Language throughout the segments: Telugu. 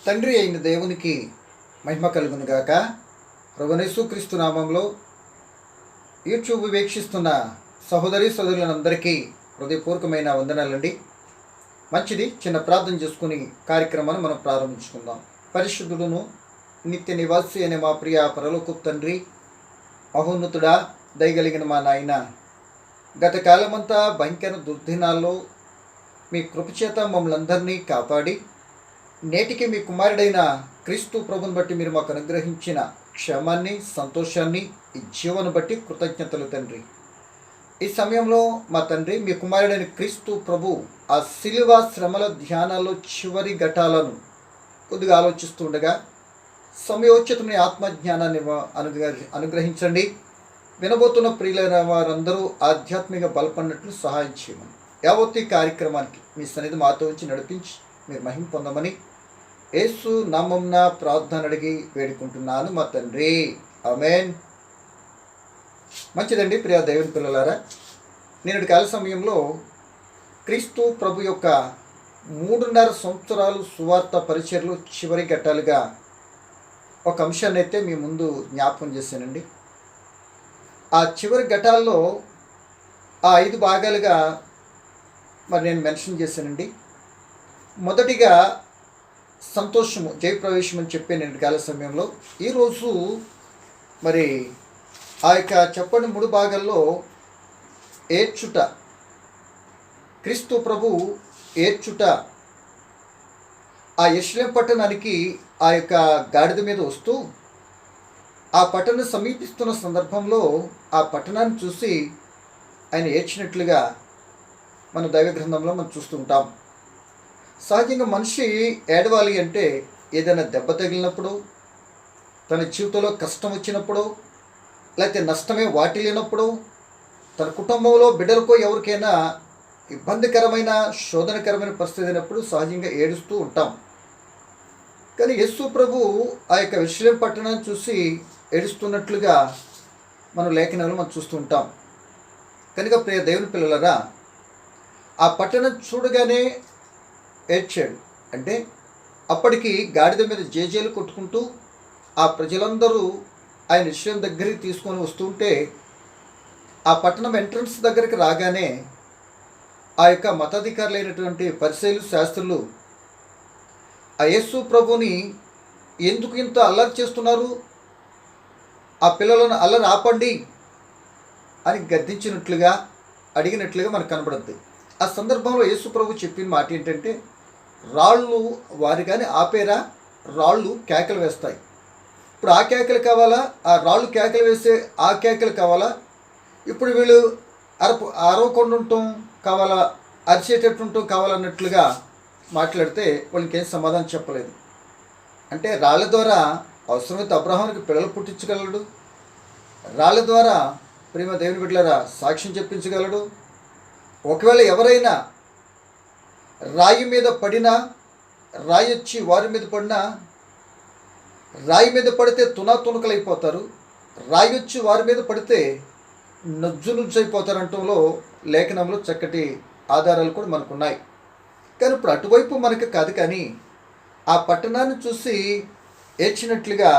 తండ్రి అయిన దేవునికి మహిమ కలుగును గాక. ప్రభువైన యేసుక్రీస్తు నామంలో యూట్యూబ్ వీక్షిస్తున్న సహోదరి సోదరులందరికీ హృదయపూర్వకమైన వందనాలండి. మంచిది, చిన్న ప్రార్థన చేసుకుని కార్యక్రమాన్ని మనం ప్రారంభించుకుందాం. పరిశుద్ధుడును నిత్య నివాసి అనే మా ప్రియ పరలోకపు తండ్రి, మహోన్నతుడా, దయగలిగిన మా నాయన, గత కాలమంతా భయంకర దుర్దినాల్లో మీ కృపచేత మమ్మల్ని అందరినీ కాపాడి నేటికి మీ కుమారుడైన క్రీస్తు ప్రభుని బట్టి మీరు మాకు అనుగ్రహించిన క్షేమాన్ని, సంతోషాన్ని, ఈ జీవను బట్టి కృతజ్ఞతలు తండ్రి. ఈ సమయంలో మా తండ్రి, మీ కుమారుడైన క్రీస్తు ప్రభు ఆ శిలువ శ్రమల ధ్యానాల్లో చివరి ఘటాలను కొద్దిగా ఆలోచిస్తుండగా సమయోచితమైన ఆత్మజ్ఞానాన్ని అనుగ్రహించండి. వినబోతున్న ప్రియులైన వారందరూ ఆధ్యాత్మిక బలపడినట్లు సహాయం చేయమని, యావత్తు ఈ కార్యక్రమానికి మీ సన్నిధి మాతో ఉంచి నడిపించి మీరు మహిమ పొందమని యేసు నామమున ప్రార్థన అడిగి వేడుకుంటున్నాను మా తండ్రి, ఆమేన్. మంచిదండి ప్రియ దేవుని పిల్లలారా, నేటి కాల సమయంలో క్రీస్తు ప్రభు యొక్క 3.5 సంవత్సరాలు సువార్త పరిచర్లు చివరి ఘట్టాలుగా ఒక అంశాన్ని అయితే మీ ముందు జ్ఞాపకం చేశానండి. ఆ చివరి ఘటాల్లో ఆ 5 భాగాలుగా మరి నేను మెన్షన్ చేశానండి. మొదటిగా సంతోషము, జయప్రవేశం అని చెప్పే నేను కాల సమయంలో ఈరోజు మరి ఆ యొక్క చెప్పని 3 భాగాల్లో ఏడ్చుట, క్రీస్తు ప్రభు ఏడ్చుట, ఆ యెరూషలేము పట్టణానికి ఆ యొక్క గాడిద మీద వస్తూ ఆ పట్టణం సమీపిస్తున్న సందర్భంలో ఆ పట్టణాన్ని చూసి ఆయన ఏడ్చినట్లుగా మన దైవ గ్రంథంలో మనం చూస్తుంటాం. సహజంగా మనిషి ఏడవాలి అంటే ఏదైనా దెబ్బ తగిలినప్పుడు, తన జీవితంలో కష్టం వచ్చినప్పుడు, లేకపోతే నష్టమే వాటిల్లినప్పుడు, తన కుటుంబంలో బిడ్డలకో ఎవరికైనా ఇబ్బందికరమైన శోధనకరమైన పరిస్థితి అయినప్పుడు సహజంగా ఏడుస్తూ ఉంటాం. కానీ యేసు ప్రభు ఆ యొక్క యెరూషలేము పట్టణాన్ని చూసి ఏడుస్తున్నట్లుగా మనం లేఖనాలు మనం చూస్తూ ఉంటాం. కనుక ప్రియ దేవుని పిల్లలరా, ఆ పట్టణం చూడగానే ఏడ్చాడు. అంటే అప్పటికి గాడిద మీద జేజేలు కొట్టుకుంటూ ఆ ప్రజలందరూ ఆయన యెరూషలేము దగ్గరికి తీసుకొని వస్తుంటే ఆ పట్టణం ఎంట్రన్స్ దగ్గరికి రాగానే ఆ యొక్క మతాధికారులైనటువంటి పరిసయ్యులు, శాస్త్రులు ఆ యేసు ప్రభుని ఎందుకు ఇంత అల్లరి చేస్తున్నారు, ఆ పిల్లలను అల్లరి ఆపండి అని గద్దించినట్లుగా, అడిగినట్లుగా మనకు కనబడుద్ది. ఆ సందర్భంలో యేసు ప్రభు చెప్పిన మాట ఏంటంటే, రాళ్ళు వారి కానీ ఆపేరా, రాళ్ళు కేకలు వేస్తాయి. ఇప్పుడు ఆ కేకలు కావాలా, ఆ రాళ్ళు కేకలు వేసే ఆ కేకలు కావాలా, ఇప్పుడు వీళ్ళు అరవకుండా ఉండటం కావాలా, అరిచేటట్టు ఉండటం కావాలన్నట్లుగా మాట్లాడితే వాళ్ళకి ఏం సమాధానం చెప్పలేదు. అంటే రాళ్ళ ద్వారా అవసరమైతే అబ్రహామునికి పిల్లలు పుట్టించగలడు, రాళ్ళ ద్వారా ప్రేమ దేవుని బిడ్డలారా సాక్ష్యం చెప్పించగలడు. ఒకవేళ ఎవరైనా రాయి మీద పడినా, రాయి వచ్చి వారి మీద పడినా, రాయి మీద పడితే తునకలైపోతారు, రాయి వచ్చి వారి మీద పడితే నుజ్జు అయిపోతారంటంలో లేఖనంలో చక్కటి ఆధారాలు కూడా మనకున్నాయి. కానీ ఇప్పుడు అటువైపు మనకు కాదు, కానీ ఆ పట్టణాన్ని చూసి ఏడ్చినట్లుగా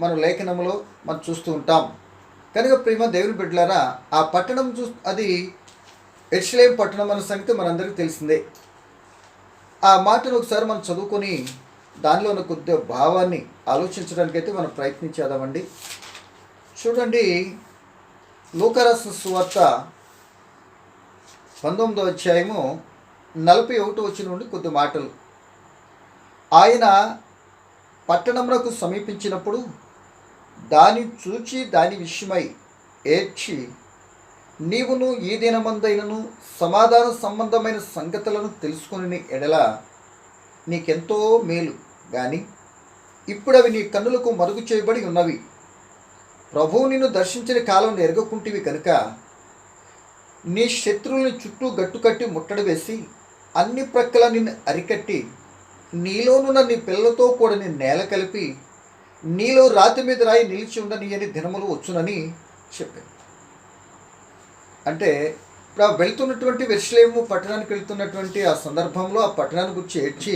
మనం లేఖనంలో మనం చూస్తూ ఉంటాం. కనుక ప్రేమ దేవుని బిడ్డలారా, ఆ పట్టణం అది యెరూషలేము పట్టణం అన్న సంగతి మనందరికీ తెలిసిందే. ఆ మాటను ఒకసారి మనం చదువుకొని దానిలో ఉన్న కొద్ది భావాన్ని ఆలోచించడానికైతే మనం ప్రయత్నించేద్దామండి. చూడండి, లూకా రాసిన సువార్త 19వ అధ్యాయము 41వ వచనం నుండి కొద్ది మాటలు. ఆయన పట్టణమునకు సమీపించినప్పుడు దాన్ని చూచి దాని విషయమై ఏడ్చి, నీవును ఈ దినమందైనను సమాధాన సంబంధమైన సంగతులను తెలుసుకుని ఎడల నీకెంతో మేలు, కానీ ఇప్పుడు అవి నీ కన్నులకు మరుగు చేయబడి ఉన్నవి. ప్రభువు నిన్ను దర్శించిన కాలం ఎరగకుంటివి కనుక నీ శత్రువుని చుట్టూ గట్టుకట్టి ముట్టడి వేసి అన్ని ప్రక్కల నిన్ను అరికట్టి నీలోనున్న నీ పిల్లలతో కూడా నేను నేల కలిపి నీలో రాతి మీద రాయి నిలిచి ఉండని అని దినములు వచ్చునని చెప్పాను. అంటే ఇప్పుడు వెళ్తున్నటువంటి యెరూషలేము పట్టణానికి వెళ్తున్నటువంటి ఆ సందర్భంలో ఆ పట్టణాన్ని గురించి ఏడ్చి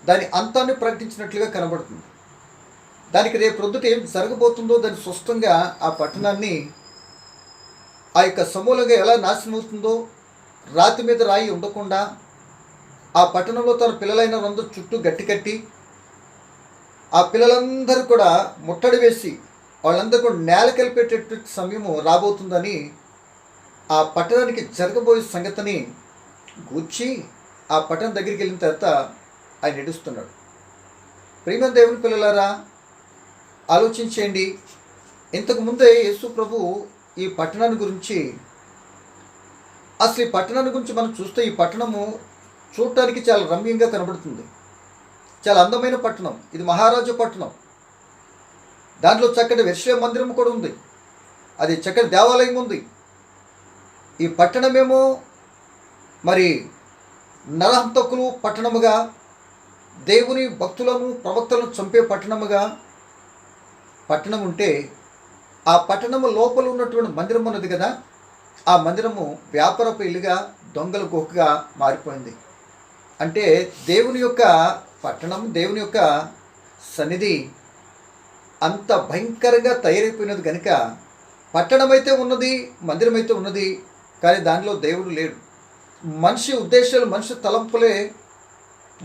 దాని అంతాన్ని ప్రకటించినట్లుగా కనబడుతుంది. దానికి రేపు ప్రొద్దుట ఏం జరగబోతుందో దాని స్పష్టంగా ఆ పట్టణాన్ని ఆ యొక్క సమూలంగా ఎలా నాశనం అవుతుందో, రాతి మీద రాయి ఉండకుండా ఆ పట్టణంలో తన పిల్లలైన అందరూ చుట్టూ గట్టి కట్టి ఆ పిల్లలందరూ కూడా ముట్టడి వేసి వాళ్ళందరూ కూడా నేల కలిపేటటువంటి సమయము రాబోతుందని ఆ పట్టణానికి జరగబోయే సంగతిని గూర్చి ఆ పట్టణం దగ్గరికి వెళ్ళిన తర్వాత ఆయన ఏడుస్తున్నాడు. ప్రియమైన దేవుని పిల్లలారా, ఆలోచించేయండి. ఇంతకుముందే యేసు ప్రభు ఈ పట్టణాన్ని గురించి, అసలు ఈ పట్టణాన్ని గురించి మనం చూస్తే ఈ పట్టణము చూడటానికి చాలా రమ్యంగా కనబడుతుంది. చాలా అందమైన పట్టణం. ఇది మహారాజు పట్టణం. దాంట్లో చక్కటి యెరూషలేము మందిరం కూడా ఉంది. అది చక్కటి దేవాలయం ఉంది. ఈ పట్టణమేమో మరి నరహంతకులు పట్టణముగా, దేవుని భక్తులను ప్రవక్తలను చంపే పట్టణముగా పట్టణం ఉంటే, ఆ పట్టణము లోపల ఉన్నటువంటి మందిరం ఉన్నది కదా, ఆ మందిరము వ్యాపారపు ఇల్లుగా, దొంగల గుహగా మారిపోయింది. అంటే దేవుని యొక్క పట్టణం, దేవుని యొక్క సన్నిధి అంత భయంకరంగా తయారైపోయినది కనుక పట్టణం అయితే ఉన్నది, మందిరం అయితే ఉన్నది, కానీ దానిలో దేవుడు లేడు. మనిషి ఉద్దేశాలు, మనిషి తలంపులే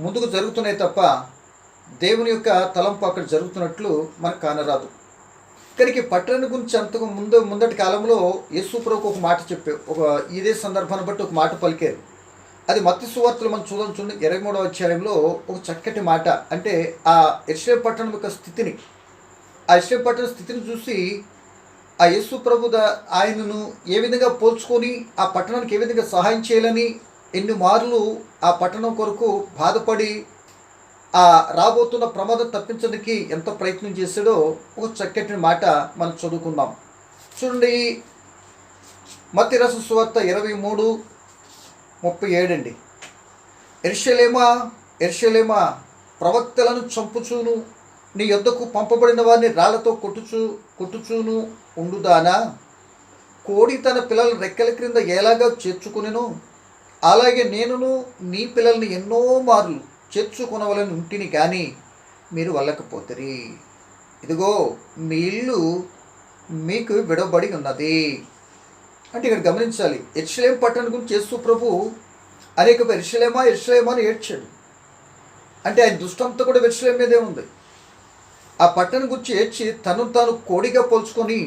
ముందుకు జరుగుతున్నాయి తప్ప దేవుని యొక్క తలంపు అక్కడ జరుగుతున్నట్లు మనకు కానరాదు. కనుక ఈ పట్టణం గురించి అంతకు ముందటి కాలంలో యేసు ప్రభువుకు ఒక మాట చెప్పారు. ఇదే సందర్భాన్ని బట్టి ఒక మాట పలికారు. అది మత్తయి సువార్తలో మనం చూడండి 23వ అధ్యాయంలో ఒక చక్కటి మాట. అంటే ఆ యెరూషలేము పట్టణం యొక్క స్థితిని, ఆ యెరూషలేము పట్టణ స్థితిని చూసి ఆ యేసు ప్రభు ఆయనను ఏ విధంగా పోల్చుకొని ఆ పట్టణానికి ఏ విధంగా సహాయం చేయాలని ఎన్ని మార్లు ఆ పట్టణం కొరకు బాధపడి ఆ రాబోతున్న ప్రమాదం తప్పించడానికి ఎంత ప్రయత్నం చేశాడో ఒక చక్కటి మాట మనం చదువుకుందాం. చూడండి, మత్తయి రాసిన సువార్త 23:37 అండి. యెరూషలేమా యెరూషలేమా, ప్రవక్తలను చంపుచూను, నీ యొద్దకు పంపబడిన వారిని రాళ్లతో కొట్టుచూను ఉండుదానా? కోడి తన పిల్లల రెక్కల క్రింద ఎలాగా చేర్చుకునేను, అలాగే నేనును నీ పిల్లల్ని ఎన్నో మార్లు చేర్చుకొనవలని ఉంటిని, కానీ మీరు వెళ్ళకపోతిరి. ఇదిగో మీ ఇల్లు మీకు విడవబడి ఉన్నది. అంటే ఇక్కడ గమనించాలి, యెరూషలేము పట్టణం గురించి యేసు ప్రభు అనేక యెరూషలేమా యెరూషలేమా అని ఏడ్చాడు. అంటే ఆయన దృష్టంతో కూడా యెరూషలేము మీదే ఉంది. ఆ పట్టణం గురించి ఏడ్చి తను తాను కోడిగా పోల్చుకొని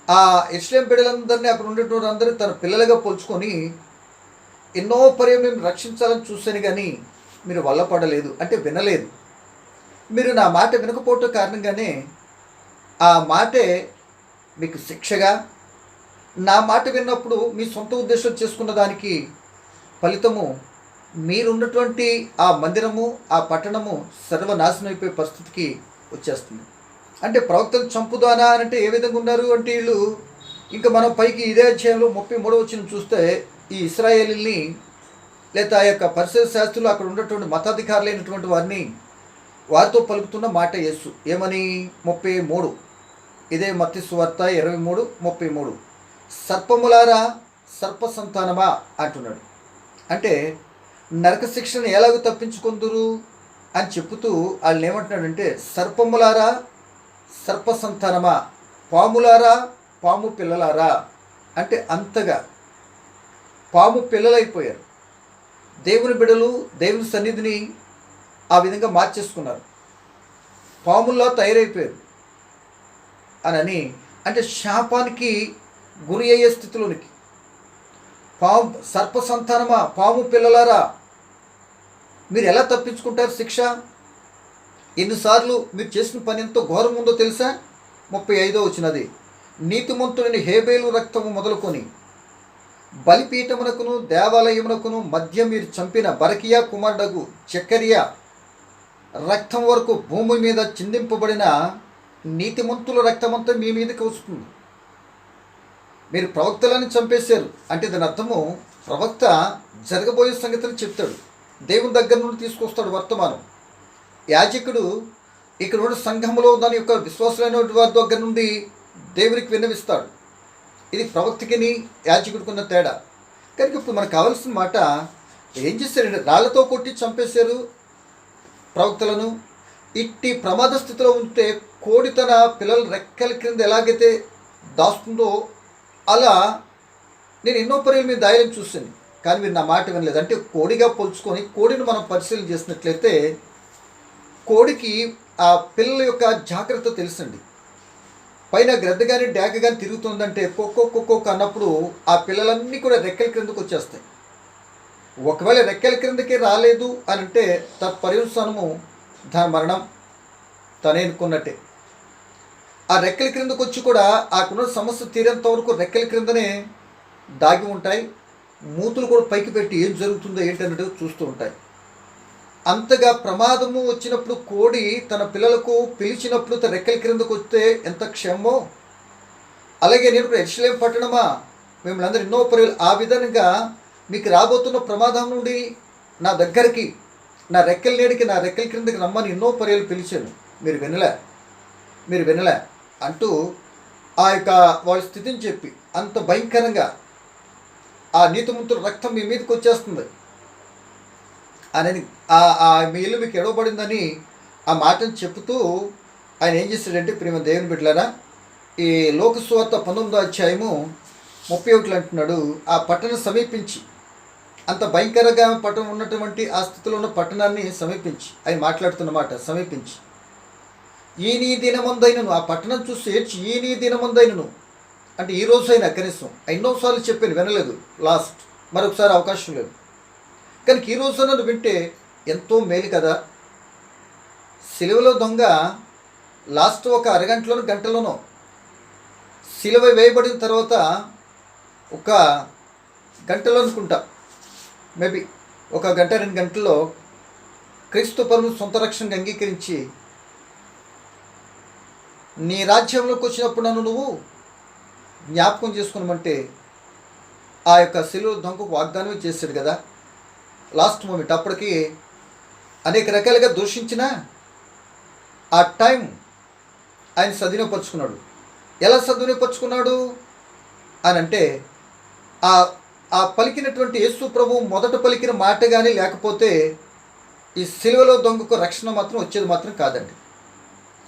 ఆ యెరూషలేము బిడ్డలందరినీ, అక్కడ ఉండేటువంటి అందరినీ తన పిల్లలుగా పోల్చుకొని ఎన్నో పర్యాయం నేను రక్షించాలని చూశాను, కానీ మీరు వల్లపడలేదు, అంటే వినలేదు. మీరు నా మాట వినకపోవటం కారణంగానే ఆ మాటే మీకు శిక్షగా, నా మాట విన్నప్పుడు మీ సొంత ఉద్దేశం చేసుకున్న దానికి ఫలితము మీరున్నటువంటి ఆ మందిరము, ఆ పట్టణము సర్వనాశనం అయిపోయే పరిస్థితికి వచ్చేస్తుంది. అంటే ప్రవక్తలు చంపుదానా అంటే ఏ విధంగా ఉన్నారు అంటే వీళ్ళు, ఇంకా మనం పైకి ఇదే అధ్యాయంలో 33వ వచనం చూస్తే ఈ ఇశ్రాయేలీని లేదా ఆ యొక్క పరిసర శాస్త్రులు, అక్కడ ఉన్నటువంటి మతాధికారులైనటువంటి వారితో పలుకుతున్న మాట యేసు ఏమని 33, ఇదే మత్తయి సువార్త 23:33, సర్పములారా, సర్ప సంతానమా అంటున్నాడు. అంటే నరక శిక్షను ఎలాగో తప్పించుకుందురు అని చెప్పుతూ వాళ్ళని ఏమంటున్నాడంటే, సర్పములారా, సర్ప సంతానమా, పాములారా, పాము పిల్లలారా. అంటే అంతగా పాము పిల్లలైపోయారు. దేవుని బిడ్డలు దేవుని సన్నిధిని ఆ విధంగా మార్చేసుకున్నారు, పాముల్లా తయారైపోయారు అని. అంటే శాపానికి గురి అయ్యే స్థితిలోనికి, సర్ప సంతానమా, పాము పిల్లలారా, మీరు ఎలా తప్పించుకుంటారు శిక్ష? ఎన్నిసార్లు మీరు చేసిన పని ఎంతో ఘోరం ఉందో తెలుసా? 35వ వచనం, నీతిమంతుని హేబేలు రక్తము మొదలుకొని బలిపీఠమునకును దేవాలయమునకును మధ్య మీరు చంపిన బరకియా కుమారుడగు జకరియా రక్తం వరకు భూమి మీద చిందింపబడిన నీతిమంతుల రక్తమంతా మీ మీదకి వస్తుంది. మీరు ప్రవక్తలను చంపేశారు అంటే దాని అర్థము ప్రవక్త జరగబోయే సంగతిని చెప్తాడు, దేవుని దగ్గర నుండి తీసుకొస్తాడు వర్తమానం. యాజకుడు ఇక్కడ ఉన్న సంఘంలో దాని యొక్క విశ్వాసమైన వారి దగ్గర నుండి దేవునికి విన్నవిస్తాడు. ఇది ప్రవక్తకిని యాజకుడికున్న తేడా. కనుక ఇప్పుడు మనకు కావాల్సిన మాట, ఏం చేశారండి? రాళ్లతో కొట్టి చంపేశారు. ప్రవక్తలను ఇట్టి ప్రమాద స్థితిలో ఉంటే కోడి తన పిల్లల రెక్కల క్రింద ఎలాగైతే దాస్తుందో అలా నేను ఎన్నో పర్యాలు మీరు దాయాలని చూసాను, కానీ మీరు నా మాట వినలేదు. అంటే కోడిగా పోల్చుకొని కోడిని మనం పరిశీలన చేసినట్లయితే కోడికి ఆ పిల్లల యొక్క జాగ్రత్త తెలుసండి. పైన గ్రద్ద కానీ డ్యాగ కానీ తిరుగుతుందంటే కుక్కో కుక్కో అన్నప్పుడు ఆ పిల్లలన్నీ కూడా రెక్కల క్రిందకు వచ్చేస్తాయి. ఒకవేళ రెక్కల క్రిందకి రాలేదు అని అంటే తత్పర్యవసానము దాని మరణం తనే అనుకున్నట్టే. ఆ రెక్కల క్రిందకు వచ్చి కూడా ఆకున్న సమస్య తీరేంత వరకు రెక్కల క్రిందనే దాగి ఉంటాయి. మూతులు కూడా పైకి పెట్టి ఏం జరుగుతుందో ఏంటన్నట్టు చూస్తూ ఉంటాయి. అంతగా ప్రమాదము వచ్చినప్పుడు కోడి తన పిల్లలకు పిలిచినప్పుడు తన రెక్కల క్రిందకు వస్తే ఎంత క్షేమో, అలాగే నేను కూడా యెరూషలేము పట్టణమా మిమ్మల్ని అందరూ ఎన్నో పర్యాలు ఆ విధంగా మీకు రాబోతున్న ప్రమాదం నుండి నా దగ్గరికి నా రెక్కల నీడికి నా రెక్కల క్రిందకి రమ్మని ఎన్నో పర్యాలు పిలిచాను, మీరు వినలే అంటూ ఆ యొక్క వాళ్ళ స్థితిని చెప్పి అంత భయంకరంగా ఆ నీతిమంతుల రక్తం మీ మీదకి వచ్చేస్తుంది అని మీ ఇల్లు మీకు ఎడవబడిందని ఆ మాటను చెప్తూ ఆయన ఏం చేశాడంటే, ప్రేమ దేవుని బిడ్డలారా, ఈ లోక సువార్త 19వ అధ్యాయము 31 అంటున్నాడు, ఆ పట్టణం సమీపించి అంత భయంకరంగా పట్టణం ఉన్నటువంటి ఆ స్థితిలో ఉన్న పట్టణాన్ని సమీపించి ఆయన మాట్లాడుతున్నమాట. సమీపించి ఈ నీ దినమందైనను, ఆ పట్టణం చూసి ఏడ్చి ఈ నీ దినమందైనను అంటే ఈ రోజైనా కనీసం ఎన్నోసార్లు చెప్పాను, వినలేదు, లాస్ట్ మరొకసారి అవకాశం లేదు. కానీ ఈ రోజు నన్ను వింటే ఎంతో మేలు కదా. సిలువలో దొంగ లాస్ట్ ఒక అరగంటలోనో గంటలోనో సిలువ వేయబడిన తర్వాత ఒక గంటలో అనుకుంటా, మేబీ ఒక గంట 2 గంటల్లో క్రీస్తు ప్రభువు సొంత రక్షణకు అంగీకరించి నీ రాజ్యంలోకి వచ్చినప్పుడు నన్ను నువ్వు జ్ఞాపకం చేసుకున్నామంటే ఆ యొక్క సిలువ దొంగకు వాగ్దానమే చేశాడు కదా. లాస్ట్ మూమెంట్ అప్పటికి అనేక రకాలుగా దూషించిన ఆ టైం ఆయన సద్వినియోగపరుచుకున్నాడు. ఎలా సద్వినియోగపరుచుకున్నాడు అని అంటే ఆ పలికినటువంటి యేసు ప్రభు మొదట పలికిన మాట కానీ లేకపోతే ఈ సిలువలో దొంగకు రక్షణ మాత్రం వచ్చేది మాత్రం కాదండి.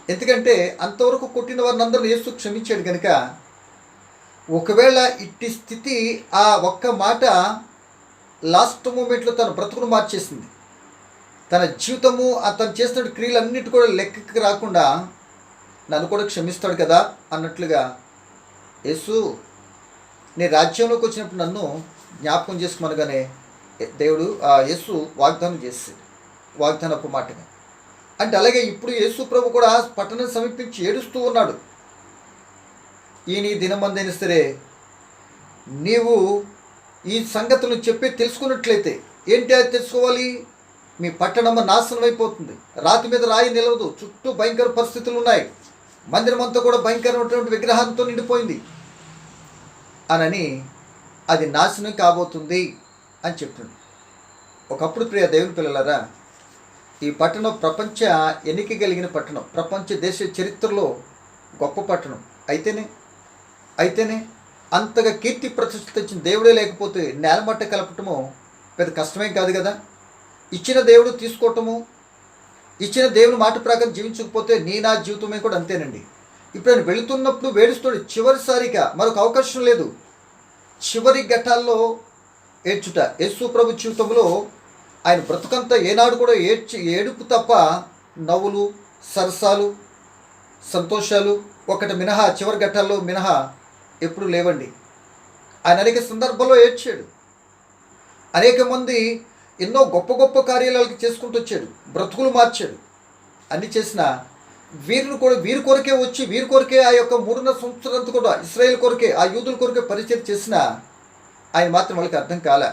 ఎందుకంటే అంతవరకు కొట్టిన వారిని అందరూ యేసు క్షమించాడు కనుక, ఒకవేళ ఇట్టి స్థితి ఆ ఒక్క మాట లాస్ట్ మూమెంట్లో తన బ్రతుకును మార్చేసింది. తన జీవితము అతను చేసిన క్రియలన్నిటి కూడా లెక్కకి రాకుండా నన్ను కూడా క్షమిస్తాడు కదా అన్నట్లుగా యేసు నీ రాజ్యంలోకి వచ్చినప్పుడు నన్ను జ్ఞాపకం చేసుకోమనగానే దేవుడు యేసు వాగ్దానం చేసాడు, వాగ్దానపు మాటగా. అంటే అలాగే ఇప్పుడు యేసు ప్రభు కూడా పట్టణం సమీపించి ఏడుస్తూ ఉన్నాడు. ఈ నీ దినమందైనా సరే నీవు ఈ సంగతులను చెప్పి తెలుసుకున్నట్లయితే ఏంటి అది తెలుసుకోవాలి, మీ పట్టణం నాశనం అయిపోతుంది, రాతి మీద రాయి నిలవదు, చుట్టూ భయంకర పరిస్థితులు ఉన్నాయి, మందిరం అంతా కూడా భయంకరమైనటువంటి విగ్రహాలతో నిండిపోయింది అని అది నాశనం కాబోతుంది అని చెప్తుంది. ఒకప్పుడు ప్రియ దేవుని పిల్లలారా, ఈ పట్టణం ప్రపంచ ఎన్నిక కలిగిన పట్టణం, ప్రపంచ దేశ చరిత్రలో గొప్ప పట్టణం అయితేనే అంతగా కీర్తి ప్రతిష్ఠ తెచ్చిన దేవుడే లేకపోతే నేలమట్ట కలపటము పెద్ద కష్టమేం కాదు కదా. ఇచ్చిన దేవుడు తీసుకోవటము, ఇచ్చిన దేవుని మాట ప్రకారం జీవించకపోతే నా జీవితమే కూడా అంతేనండి. ఇప్పుడు ఆయన వెళుతున్నప్పుడు వేడుస్తాడు, చివరిసారిగా మరొక అవకాశం లేదు. చివరి ఘట్టాల్లో ఏడ్చుట యేసు ప్రభు జీవితంలో ఆయన బ్రతుకంతా ఏనాడు కూడా ఏడుపు తప్ప నవ్వులు సరసాలు సంతోషాలు ఒకటి మినహా, చివరి ఘట్టాల్లో మినహా ఎప్పుడు లేవండి. ఆయన అనేక సందర్భాల్లో ఏడ్చాడు, అనేక మంది ఎన్నో గొప్ప గొప్ప కార్యాలయాలకి చేసుకుంటూ వచ్చాడు, బ్రతుకులు మార్చాడు. అన్ని చేసిన వీరి కొరకే వచ్చి వీరి కొరకే ఆ యొక్క 3.5 సంవత్సరాలంతా కూడా ఇశ్రాయేల్ కొరకే, ఆ యూదుల కొరకే పరిచయం చేసిన ఆయన మాత్రం వాళ్ళకి అర్థం కాలే.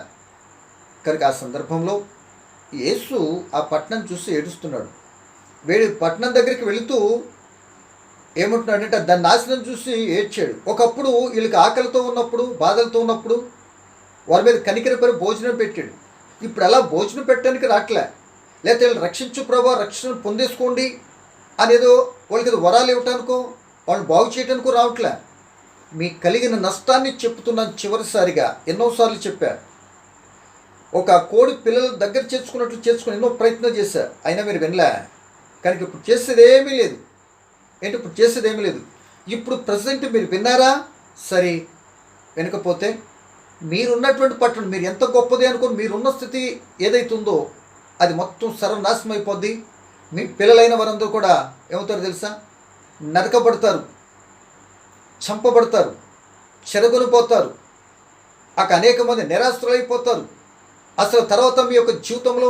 కనుక ఆ సందర్భంలో యేసు ఆ పట్టణం చూసి ఏడుస్తున్నాడు. పట్టణం దగ్గరికి వెళుతూ ఏమంటున్నాడంటే దాన్ని నాశనం చూసి ఏడ్చాడు. ఒకప్పుడు వీళ్ళకి ఆకలితో ఉన్నప్పుడు, బాధలతో ఉన్నప్పుడు వారి మీద కనికరపరి భోజనం పెట్టాడు. ఇప్పుడు అలా భోజనం పెట్టడానికి రావట్లే, లేకపోతే వీళ్ళు రక్షించు ప్రభా, రక్షణ పొందేసుకోండి అనేదో వాళ్ళకి వరాలు ఇవ్వటానికో వాళ్ళు బాగు చేయటానికో రావట్లే. మీకు కలిగిన నష్టాన్ని చెప్తున్నాను చివరిసారిగా, ఎన్నోసార్లు చెప్పారు. ఒక కోడి పిల్లలు దగ్గర చేర్చుకున్నట్లు చేర్చుకుని ఎన్నో ప్రయత్నం చేశా, అయినా మీరు వినలే. కనుక ఇప్పుడు చేసేది ఏమీ లేదు. ఏంటి ఇప్పుడు చేసేది ఏమీ లేదు. ఇప్పుడు ప్రజెంట్ మీరు విన్నారా సరే, వినకపోతే మీరున్నటువంటి పట్టణం మీరు ఎంత గొప్పది అనుకుని మీరున్న స్థితి ఏదైతుందో అది మొత్తం సర్వనాశనం అయిపోద్ది. మీ పిల్లలైన వారందరూ కూడా ఏమవుతారు తెలుసా? నరకబడతారు, చంపబడతారు, చెరగొనిపోతారు. అనేక మంది నిరాశ్రులైపోతారు. అసలు తర్వాత మీ యొక్క జీవితంలో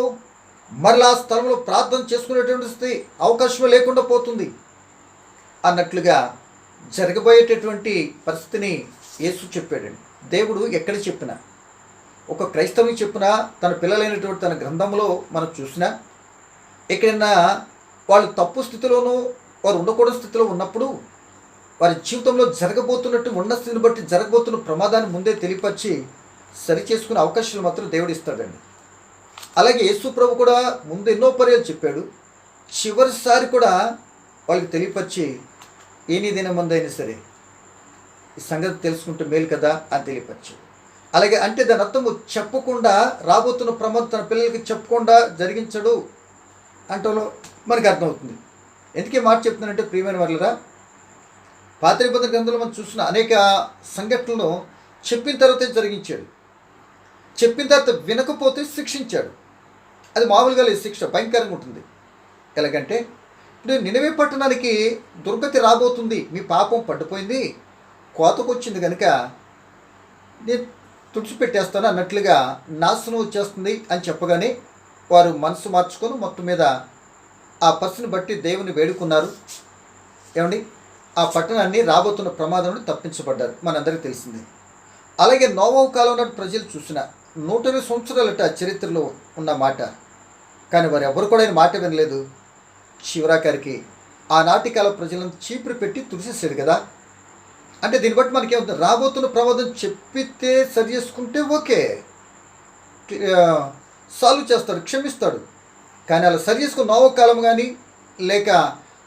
మరలా స్థలంలో ప్రార్థన చేసుకునేటువంటి అవకాశం లేకుండా పోతుంది అన్నట్లుగా జరగబోయేటటువంటి పరిస్థితిని యేసు చెప్పాడండి. దేవుడు ఎక్కడ చెప్పినా, ఒక క్రైస్తవుని చెప్పినా, తన పిల్లలైనటువంటి తన గ్రంథంలో మనం చూసినా, ఎక్కడైనా వాళ్ళు తప్పు స్థితిలోనూ వారు ఉండకూడని స్థితిలో ఉన్నప్పుడు వారి జీవితంలో జరగబోతున్నట్టు ఉన్న స్థితిని బట్టి జరగబోతున్న ప్రమాదాన్ని ముందే తెలియపరిచి సరి చేసుకునే అవకాశాలు మాత్రం దేవుడు ఇస్తాడండి. అలాగే యేసు ప్రభు కూడా ముందు ఎన్నో పర్యాలు చెప్పాడు, చివరిసారి కూడా వాళ్ళకి తెలియపరిచి ఏనీ దినం ముందైనా సరే ఈ సంగతి తెలుసుకుంటే మేలు కదా అని తెలియపరిచి. అలాగే అంటే దాని అర్థము చెప్పకుండా రాబోతున్న ప్రమాదం తన పిల్లలకి చెప్పకుండా జరిగించడు అంటలో మనకి అర్థమవుతుంది. ఎందుకే మాట చెప్తున్నానంటే ప్రియమైన వాళ్ళరా, పాత నిబంధన గ్రంథంలో మనం చూసిన అనేక సంఘటనలను చెప్పిన తర్వాతే జరిగించాడు. చెప్పిన తర్వాత వినకపోతే శిక్షించాడు. అది మామూలుగా లేదు, శిక్ష భయంకరంగా ఉంటుంది. ఎలాగంటే ఇప్పుడు నినవే పట్టణానికి దుర్గతి రాబోతుంది, మీ పాపం పడిపోయింది, కోతకొచ్చింది కనుక నేను తుడిచిపెట్టేస్తాను అన్నట్లుగా నాశనం వచ్చేస్తుంది అని చెప్పగానే వారు మనసు మార్చుకొని మొత్తం మీద ఆ పరిస్థితిని బట్టి దేవుని వేడుకున్నారు. ఏమండి, ఆ పట్టణాన్ని రాబోతున్న ప్రమాదం నుండి తప్పించబడ్డారు, మనందరికీ తెలిసింది. అలాగే నోవహు కాలంలో ప్రజలు చూసిన 120 సంవత్సరాలట చరిత్రలో ఉన్న మాట. కానీ వారు ఎవరు కూడా ఆయన మాట వినలేదు. చివరాఖరికి ఆనాటి కాల ప్రజలను చీపురు పెట్టి తుడిసేసాడు కదా. అంటే దీన్ని బట్టి మనకి ఏమవుతుంది, రాబోతున్న ప్రమాదం చెప్పితే సరి చేసుకుంటే ఓకే, సాల్వ్ చేస్తాడు, క్షమిస్తాడు. కానీ అలా సరి చేసుకుని నోవహు కాలం కానీ లేక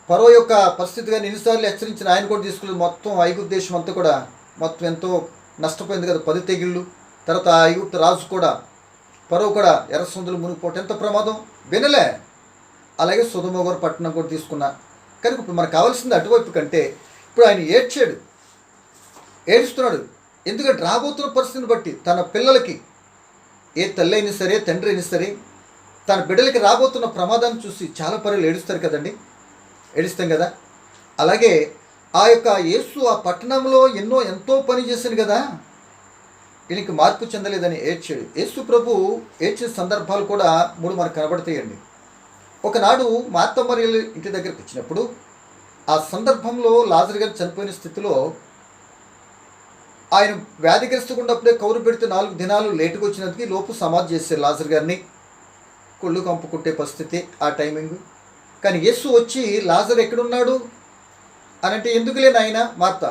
ఫరో యొక్క పరిస్థితి కానీ ఎన్నిసార్లు హెచ్చరించిన ఆయన కూడా తీసుకుని మొత్తం ఐగుప్తు దేశం అంతా కూడా మొత్తం ఎంతో నష్టపోయింది కదా. 10 తెగుళ్ళు తర్వాత ఐగుప్తు రాజు కూడా ఫరో కూడా ఎర్ర సముద్రం మునిగిపోవటం ఎంత ప్రమాదం, వినలే. అలాగే సొదొమ గొమొర్రా పట్టణం కూడా తీసుకున్నా. కానీ ఇప్పుడు మనకు కావాల్సింది అటువైపు కంటే ఇప్పుడు ఆయన ఏడుస్తున్నాడు. ఎందుకంటే రాబోతున్న పరిస్థితిని బట్టి తన పిల్లలకి, ఏ తల్లి అయినా సరే తండ్రి అయినా సరే తన బిడ్డలకి రాబోతున్న ప్రమాదాన్ని చూసి చాలా పర్యాలు ఏడుస్తారు కదండి, ఏడుస్తాం కదా. అలాగే ఆ యొక్క యేసు ఆ పట్టణంలో ఎంతో పని చేశాడు కదా, వీళ్ళకి మార్పు చెందలేదని ఏడ్చాడు. యేసు ప్రభు ఏడ్చిన సందర్భాలు కూడా 3 మనకు కనబడతాయండి. ఒకనాడు మార్త మరియల ఇంటి దగ్గరికి వచ్చినప్పుడు ఆ సందర్భంలో లాజరు గారు చనిపోయిన స్థితిలో ఆయన వ్యాధిగ్రస్తుగా ఉన్నప్పుడే కౌరు పెడితే 4 దినాలు లేటుగా వచ్చినందుకు లోపు సమాధి చేశారు లాజరు గారిని. కొళ్ళు కంపు కుట్టే పరిస్థితి ఆ టైమింగ్. కానీ యేసు వచ్చి లాజరు ఎక్కడున్నాడు అని అంటే, ఎందుకులే నాయన మార్త,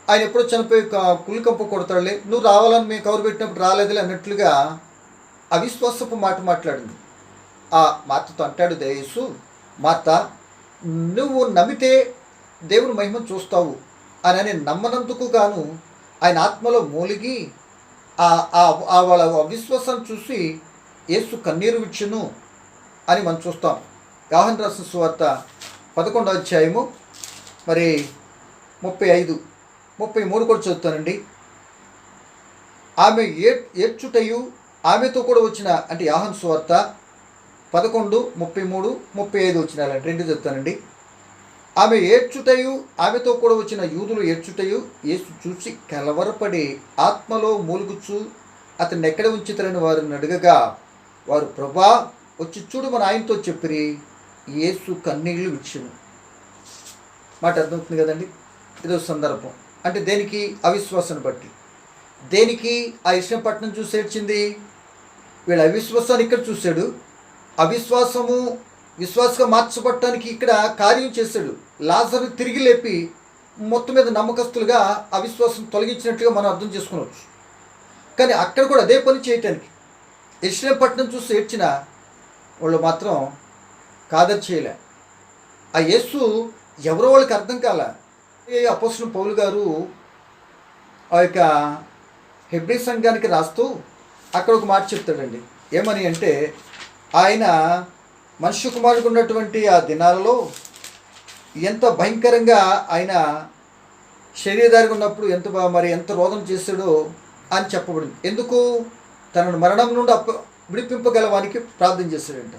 ఆయన ఎప్పుడో చనిపోయి కుళ్ళు కంపు కొడతాడులే, నువ్వు రావాలని మేము కౌరు పెట్టినప్పుడు రాలేదులే అన్నట్లుగా అవిశ్వాసపు మాట మాట్లాడింది. ఆ మార్తతో అంటాడు యేసు, మార్త, నువ్వు నమ్మితే దేవుని మహిమను చూస్తావు అని నమ్మనందుకు గాను ఆయన ఆత్మలో మూలిగి వాళ్ళ అవిశ్వాసాన్ని చూసి యేసు కన్నీరు విచ్చును అని మనం చూస్తాం. యోహాను రాసిన సువార్త 11వ అధ్యాయము మరి 35, 33 కూడా చదువుతానండి. ఆమె ఏడ్చుటయు ఆమెతో కూడా వచ్చిన, అంటే యోహాను సువార్త 11, 33, 35 వచ్చినాలండి, 2 చెప్తానండి. ఆమె ఏడ్చుటయు ఆమెతో కూడా వచ్చిన యూదులు ఏడ్చుటయు యేసు చూసి కలవరపడి ఆత్మలో మూలుగుచు అతన్ని ఎక్కడ ఉంచుతారని వారిని అడగగా వారు, ప్రభా వచ్చి చూడు మన ఆయనతో చెప్పిరి. యేసు కన్నీళ్లు విచ్చును. మాట అర్థమవుతుంది కదండి. ఇదో సందర్భం. అంటే దేనికి? అవిశ్వాసాన్ని బట్టి. దేనికి ఆ ఇశ్రాయేలు చూసి ఏడ్చింది? వీళ్ళ అవిశ్వాసాన్ని ఇక్కడ చూశాడు, విశ్వాసంగా మార్చబడటానికి ఇక్కడ కార్యం చేశాడు. లాజరు తిరిగి లేపి మొత్తం మీద నమ్మకస్తులుగా అవిశ్వాసం తొలగించినట్లుగా మనం అర్థం చేసుకోవచ్చు. కానీ అక్కడ కూడా అదే పని చేయటానికి యెరూషలేము చూసి ఏడ్చిన వాళ్ళు మాత్రం కాదని చేయలే. ఆ యేసు ఎవరో వాళ్ళకి అర్థం కాల. అపోస్తలుడు పౌలు గారు ఆ యొక్క హెబ్రీ సంఘానికి రాస్తూ అక్కడ ఒక మాట చెప్తాడండి. ఏమని అంటే, ఆయన మనుష్య కుమారుడికి ఉన్నటువంటి ఆ దినాలలో ఎంత భయంకరంగా ఆయన శరీరధారిగా ఉన్నప్పుడు ఎంత రోదన చేశాడో అని చెప్పబడింది. ఎందుకు? తనను మరణం నుండి విడిపింపగలవానికి ప్రార్థన చేశాడంట.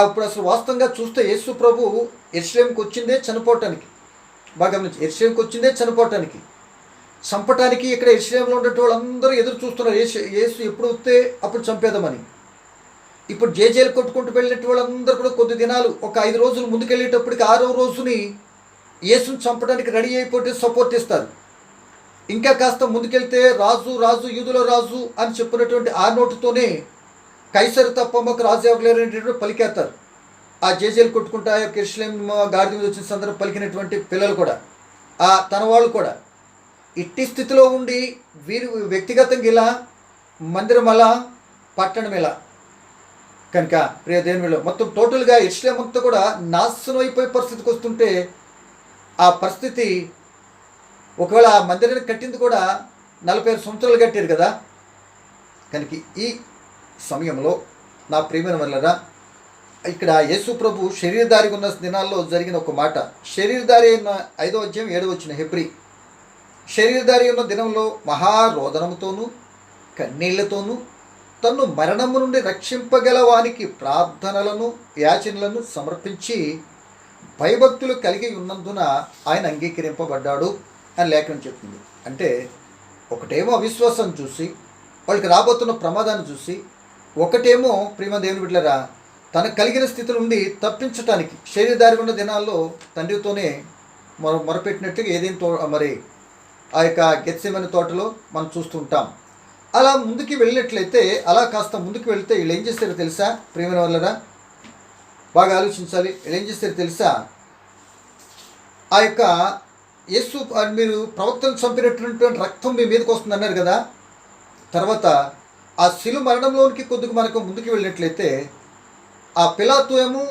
ఇప్పుడు అసలు వాస్తవంగా చూస్తే యేసు ప్రభు యెరూషలేముకి వచ్చిందే చనిపోవటానికి. బాగా గమనించి, యెరూషలేముకి వచ్చిందే చనిపోవటానికి, చంపటానికి. ఇక్కడ యెరూషలేములో ఉండే వాళ్ళందరూ ఎదురు చూస్తున్నారు యేసు ఎప్పుడు వస్తే అప్పుడు చంపేద్దామని. ఇప్పుడు జేజేలు కొట్టుకుంటూ వెళ్ళినట్టు వాళ్ళందరూ కూడా కొద్ది దినాలు, ఒక 5 రోజులు ముందుకెళ్ళేటప్పటికి 6వ రోజుని యేసుని చంపడానికి రెడీ అయిపోతే సపోర్ట్ ఇస్తారు. ఇంకా కాస్త ముందుకెళ్తే రాజు రాజు యూదుల రాజు అని చెప్పినటువంటి ఆ నోటుతోనే కైసరు తప్ప మాకు రాజు ఎవరు పలికేస్తారు. ఆ జేజేలు కొట్టుకుంటా యెరూషలేం గాడిద మీద వచ్చిన సందర్భం పలికినటువంటి పిల్లలు కూడా, తన వాళ్ళు కూడా ఇట్టి స్థితిలో ఉండి వీరు వ్యక్తిగతంగా ఇలా, మందిరం అలా, పట్టణం ఇలా. కనుక ప్రియ దేవునిలో మొత్తం టోటల్గా యెరూషలేం అంతా కూడా నాశనం అయిపోయే పరిస్థితికి వస్తుంటే, ఆ పరిస్థితి ఒకవేళ ఆ మందిరాన్ని కట్టింది కూడా 45 సంవత్సరాలు కట్టారు కదా. కనుక ఈ సమయంలో నా ప్రియమైన వల్లరా, ఇక్కడ యేసు ప్రభు శరీరధారిగా ఉన్న దినాల్లో జరిగిన ఒక మాట. శరీరధారి అయిన 5వ అధ్యాయం 7వ వచనం హెబ్రీ. శరీరధారి ఉన్న దినంలో మహారోదనముతోనూ కన్నీళ్లతోనూ తన్ను మరణము నుండి రక్షింపగలవానికి ప్రార్థనలను యాచనలను సమర్పించి భయభక్తులు కలిగి ఉన్నందున ఆయన అంగీకరింపబడ్డాడు అని లేఖనం చెప్తుంది. అంటే ఒకటేమో అవిశ్వాసం చూసి, వాళ్ళకి రాబోతున్న ప్రమాదాన్ని చూసి, ఒకటేమో ప్రేమ దేవుని బిడ్డలారా తనకు కలిగిన స్థితి నుండి తప్పించటానికి శరీరధారి ఉన్న దినాల్లో తండ్రితోనే మొరపెట్టినట్టుగా మరి ఆ యొక్క గెత్సేమనే తోటలో మనం చూస్తుంటాం. అలా ముందుకు వెళ్ళినట్లయితే, అలా కాస్త ముందుకు వెళితే వీళ్ళు ఏం చేస్తారో తెలుసా ప్రియమైన వాళ్ళరా? బాగా ఆలోచించాలి. వీళ్ళు ఏం చేస్తారో తెలుసా? ఆ యొక్క యేసు మీరు ప్రవక్తను చంపినటువంటి రక్తం మీ మీదకి వస్తుంది అన్నారు కదా. తర్వాత ఆ శిలువ మరణంలోనికి కొద్దిగా మనకు ముందుకు వెళ్ళినట్లయితే, ఆ పిలాతు ఏమో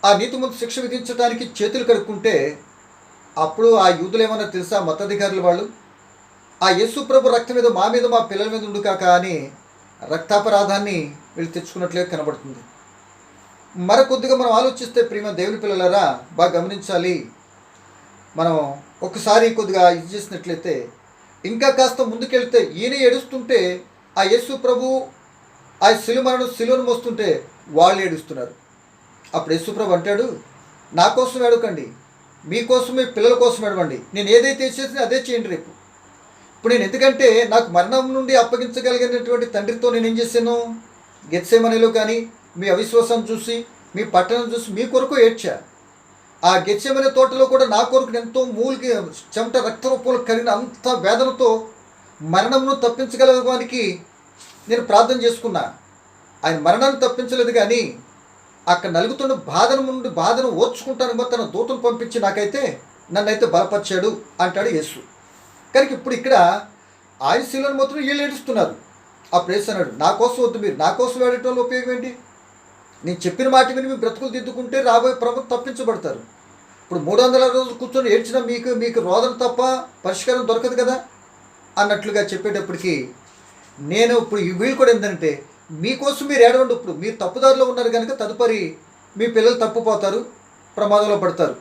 ఆ నీతిమంతు శిక్ష విధించడానికి చేతులు కడుక్కుంటే, అప్పుడు ఆ యూదులు ఏమన్నా తెలుసా, మతాధికారులు వాళ్ళు, ఆ యేసు ప్రభు రక్తం మీద మా మీద మా పిల్లల మీద ఉండు కాక అని రక్తాపరాధాన్ని వీళ్ళు తెచ్చుకున్నట్లే కనబడుతుంది. మరికొద్దిగా మనం ఆలోచిస్తే ప్రియమైన దేవుని పిల్లలారా, బాగా గమనించాలి. మనం ఒకసారి కొద్దిగా ఇది చేసినట్లయితే, ఇంకా కాస్త ముందుకెళ్తే ఈయన ఏడుస్తుంటే, ఆ యేసు ప్రభు ఆ శిలువను మోస్తుంటే వాళ్ళు ఏడుస్తున్నారు. అప్పుడు యేసు ప్రభు అంటాడు, నా కోసం ఏడకండి, మీకోసం మీ పిల్లల కోసం ఏడవండి. నేను ఏదైతే చేసినా అదే చేయండి రేపు. ఇప్పుడు నేను ఎందుకంటే నాకు మరణం నుండి అప్పగించగలిగినటువంటి తండ్రితో నేను ఏం చేశాను, గెత్సేమనేలో కానీ మీ అవిశ్వాసం చూసి, మీ పట్టణం చూసి మీ కొరకు ఏడ్చా. ఆ గెత్సేమనే తోటలో కూడా నా కొరకు ఎంతో మూలికి చెమట రక్త రూపంలో కలిగిన అంత వేదనతో మరణమును తప్పించగలగానికి నేను ప్రార్థన చేసుకున్నా. ఆయన మరణాన్ని తప్పించలేదు, కానీ అక్కడ నలుగుతున్న బాధను ఓర్చుకుంటాను తన దూతను పంపించి నాకైతే నన్నైతే బలపరిచాడు అంటాడు యేసు. కనుక ఇప్పుడు ఇక్కడ ఆయన శిలువను మాత్రం వీళ్ళు ఏడుస్తున్నారు. అప్పుడు యేసు అన్నాడు, నా కోసం వద్దు, మీరు నా కోసం ఏడటం వల్ల ఉపయోగం ఏంటి? నేను చెప్పిన మాట విని మీ బ్రతుకులు దిద్దుకుంటే రాబోయే ప్రభుత్వం తప్పించబడతారు. ఇప్పుడు 300 రోజులు కూర్చొని ఏడ్చినా మీకు రోదన తప్ప పరిష్కారం దొరకదు కదా అన్నట్లుగా చెప్పేటప్పటికి, నేను ఇప్పుడు వీళ్ళు కూడా ఏంటంటే, మీకోసం మీరు ఏడవండి. ఇప్పుడు మీరు తప్పుదారిలో ఉన్నారు కనుక తదుపరి మీ పిల్లలు తప్పుపోతారు, ప్రమాదంలో పడతారు.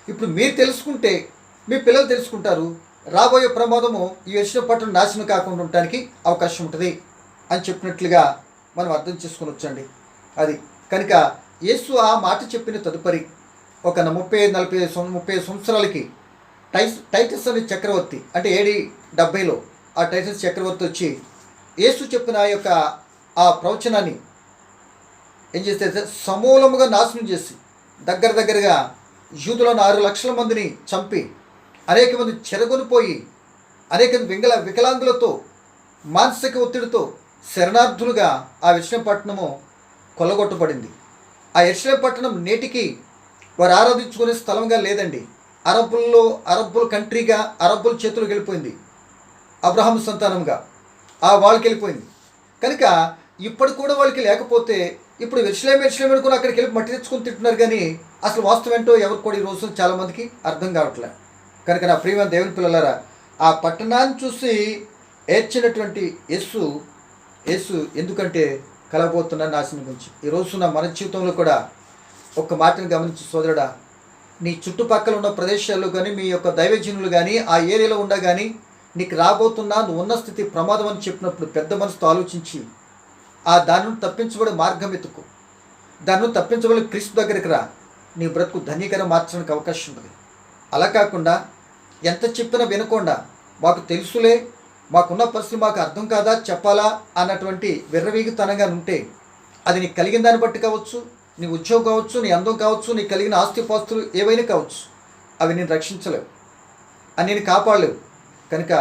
ఇప్పుడు మీరు తెలుసుకుంటే మీ పిల్లలు తెలుసుకుంటారు, రాబోయే ప్రమాదము ఈ యెరూషలేము పట్టణం నాశనం కాకుండా ఉండటానికి అవకాశం ఉంటుంది అని చెప్పినట్లుగా మనం అర్థం చేసుకుని వచ్చండి. అది కనుక యేసు ఆ మాట చెప్పిన తదుపరి ఒక 30-40 సంవత్సరాలకి టైటస్ అనే చక్రవర్తి, అంటే AD 70లో ఆ టైటస్ చక్రవర్తి వచ్చి యేసు చెప్పిన ఆ యొక్క ఆ ప్రవచనాన్ని ఏం చేస్తే సమూలముగా నాశనం చేసి దగ్గరగా యూదులను 6 లక్షల మందిని చంపి, అనేక మంది చెరగొనిపోయి, అనేక వికలాంగులతో మానసిక ఒత్తిడితో శరణార్థులుగా ఆ యెరూషలేము పట్టణము కొల్లగొట్టబడింది. ఆ యెరూషలేము పట్టణం నేటికి వారు ఆరాధించుకునే స్థలంగా లేదండి. అరబ్బుల కంట్రీగా, అరబ్బుల చేతులకు వెళ్ళిపోయింది. అబ్రహాము సంతానంగా వాళ్ళకి వెళ్ళిపోయింది. కనుక ఇప్పటి కూడా వాళ్ళకి లేకపోతే, ఇప్పుడు యెరూషలేము అనుకుని అక్కడికి వెళ్ళి మట్టి తెచ్చుకొని తింటున్నారు, కానీ అసలు వాస్తవం ఏంటో ఎవరు కూడా ఈ రోజు చాలామందికి అర్థం కావట్లే. కనుక నా ప్రియమైన దేవుని పిల్లలారా, ఆ పట్టణాన్ని చూసి ఏడ్చినటువంటి యేసు యేసు ఎందుకంటే కలగబోతున్న నాశనం గురించి. ఈ రోజున మన జీవితంలో కూడా ఒక్క మాటను గమనించి సోదరుడా, నీ చుట్టుపక్కల ఉన్న ప్రదేశాల్లో కానీ, మీ యొక్క దైవజనులు కానీ, ఆ ఏరియాలో ఉండా కానీ, నీకు రాబోతున్నా నువ్వు ఉన్న స్థితి ప్రమాదం అని చెప్పినప్పుడు పెద్ద మనసుతో ఆలోచించి దాని నుండి తప్పించబడే మార్గం ఎత్తుకు. దాని నుండి తప్పించబడే క్రీస్తు దగ్గరికి రా. నీ బ్రతుకు ధన్యకరం మార్చడానికి అవకాశం ఉంటుంది. అలా కాకుండా ఎంత చెప్పినా వినకుండా, మాకు తెలుసులే, మాకున్న పరిస్థితి మాకు అర్థం కాదా చెప్పాలా అన్నటువంటి విర్రవీగుతనంగా ఉంటే, అది నీకు కలిగిన దాన్ని బట్టి కావచ్చు, నీ ఉద్యోగం కావచ్చు, నీ అందం కావచ్చు, నీకు కలిగిన ఆస్తిపాస్తులు ఏవైనా కావచ్చు, అవి నేను రక్షించలేవు, అని నేను కాపాడలేవు. కనుక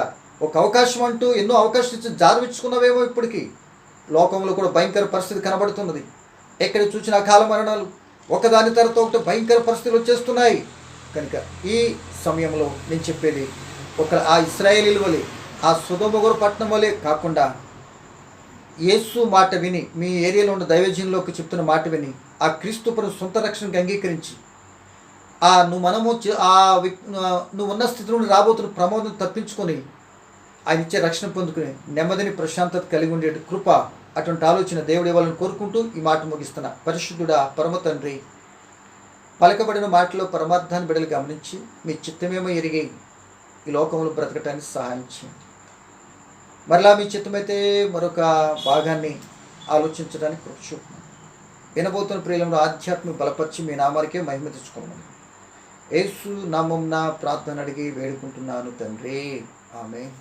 ఒక అవకాశం అంటూ ఎన్నో అవకాశాలు ఇచ్చి జారవిచ్చుకున్నావేమో. ఇప్పటికీ లోకంలో కూడా భయంకర పరిస్థితి కనబడుతున్నది. ఎక్కడ చూసిన అకాల మరణాలు ఒకదాని తర్వాత ఒకటి భయంకర పరిస్థితులు వచ్చేస్తున్నాయి. కనుక ఈ సమయంలో నేను చెప్పేది, ఆ ఇశ్రాయేలీల వలె, ఆ సొదొమ పట్టణం వలె కాకుండా, యేసు మాట విని, మీ ఏరియాలో ఉన్న దైవజనులోకి చెప్తున్న మాట విని, ఆ క్రీస్తు ప్రభు సొంత రక్షణకు అంగీకరించి, నువ్వు ఉన్న స్థితి నుండి రాబోతున్న ప్రమాదం తప్పించుకొని ఆయన ఇచ్చే రక్షణ పొందుకుని నెమ్మదిని ప్రశాంతత కలిగి ఉండే కృప, అటువంటి ఆలోచన దేవుడు ఇవ్వాలని కోరుకుంటూ ఈ మాట ముగిస్తున్నా. పరిశుద్ధుడా, పరమ తండ్రి, పలకబడిన మాటలో పరమార్థాన్ని బిడ్డలు గమనించి మీ చిత్తమేమో ఎరిగి ఈ లోకంలో బ్రతకటానికి సహాయం చేయండి. మరలా మీ చిత్తమైతే మరొక భాగాన్ని ఆలోచించడానికి కృప చూపండి. వినబోతున్న ప్రియులను ఆధ్యాత్మిక బలపరిచి మీ నామానికే మహిమ తెచ్చుకోమని యేసు నామమున ప్రార్థన అడిగి వేడుకుంటున్నాను తండ్రి. ఆమేన్.